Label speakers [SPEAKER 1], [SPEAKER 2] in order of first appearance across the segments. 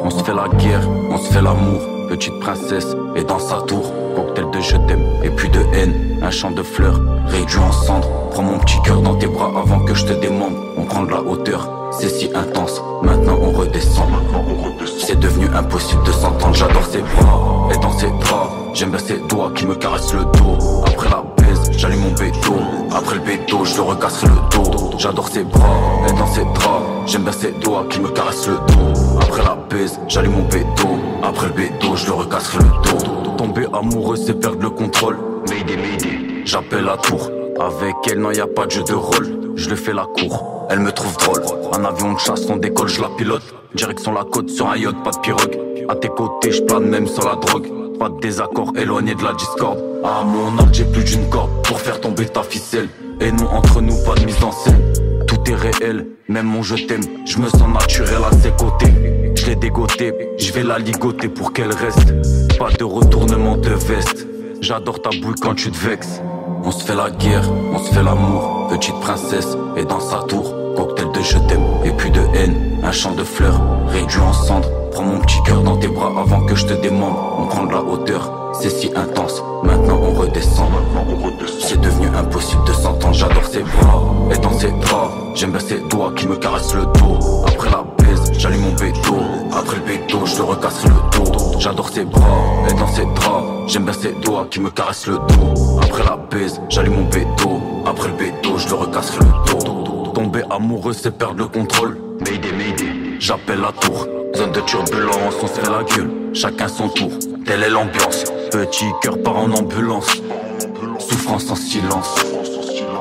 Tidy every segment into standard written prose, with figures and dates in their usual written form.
[SPEAKER 1] On se fait la guerre, on se fait l'amour. Petite princesse et dans sa tour. Cocktail de je t'aime et puis de haine. Un champ de fleurs réduit en cendres. Prends mon petit cœur dans tes bras avant que je te démembre. On prend de la hauteur, c'est si intense. Maintenant on redescend. C'est devenu impossible de s'entendre. J'adore ses bras et dans ses draps. J'aime bien ses doigts qui me caressent le dos. Après la baise, j'allume mon béto. Après le béto, je le recasserai le dos. J'adore ses bras et dans ses draps. J'aime bien ses doigts qui me caressent le dos. Après la baise, j'allume mon béto. Après le béto, je le recasserai le dos. Tomber amoureux, c'est perdre le contrôle. Mayday, mayday, j'appelle la tour. Avec elle, non, y a pas de jeu de rôle. Je le fais la cour, elle me trouve drôle. Un avion de chasse, on décolle, je la pilote. Direction la côte sur un yacht, pas de pirogue. À tes côtés, je plane même sur la drogue. Pas de désaccord, éloigné de la discorde. À mon arc, j'ai plus d'une corde pour faire tomber ta ficelle. Et nous, entre nous, pas de mise en scène. Tout est réel, même mon je t'aime. Je me sens naturel à ses côtés. Je l'ai dégoté, je vais la ligoter pour qu'elle reste. Pas de retournement de veste. J'adore ta bouille quand tu te vexes. On se fait la guerre, on se fait l'amour. Petite princesse et dans sa tour. Cocktail de je t'aime et puis de haine. Un champ de fleurs réduit en cendres. Prends mon petit cœur dans tes bras avant que je te démembre. On prend de la hauteur, c'est si intense. Maintenant on redescend. C'est devenu impossible de s'entendre. J'adore ses bras et dans ses draps. J'aime bien ses doigts qui me caressent le dos. Après la baise, j'allume mon béto. Après le béto, je le recasserai le dos. J'adore ses bras et dans ses draps. J'aime bien ses doigts qui me caressent le dos. Après la baise, j'allume mon béto. Après le béto, je le recasserai le dos. Tomber amoureux, c'est perdre le contrôle. Mayday, mayday, j'appelle la tour. Zone de turbulence, on se fait la gueule. Chacun son tour, telle est l'ambiance. Petit cœur part en ambulance. Souffrance en silence.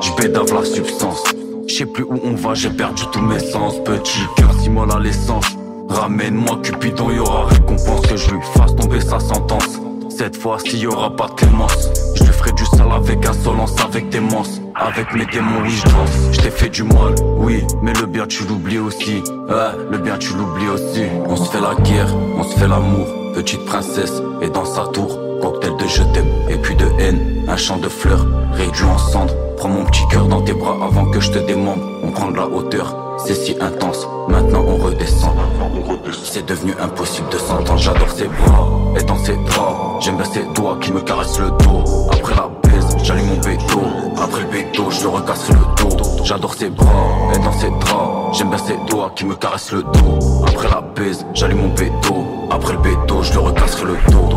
[SPEAKER 1] J'bédave la substance. J'sais plus où on va, j'ai perdu tous mes sens. Petit cœur, 6 mois à l'essence. Ramène-moi Cupidon, y'aura récompense. Que je lui fasse tomber sa sentence. Cette fois-ci y'aura pas de clémence. Je lui ferai du sale avec insolence, avec démence. Avec mes démons, oui je danse. Je t'ai fait du mal, oui, mais le bien tu l'oublies aussi. Le bien tu l'oublies aussi. On se fait la guerre, on se fait l'amour. Petite princesse et dans sa tour. Cocktail de je t'aime et puis de haine. Un champ de fleurs réduit en cendres. Prends mon petit cœur dans tes bras avant que je te démembre. On prend de la hauteur, c'est si intense. Maintenant on redescend. C'est devenu impossible de s'entendre. J'adore ses bras et dans ses draps. J'aime bien ses doigts qui me caressent le dos. Après la baise, j'allume mon béto. Après le béto, je le recasserai le dos. J'adore ses bras et dans ses draps. J'aime bien ses doigts qui me caressent le dos. Après la baise, j'allume mon béto. Après le béto, je le recasserai le dos.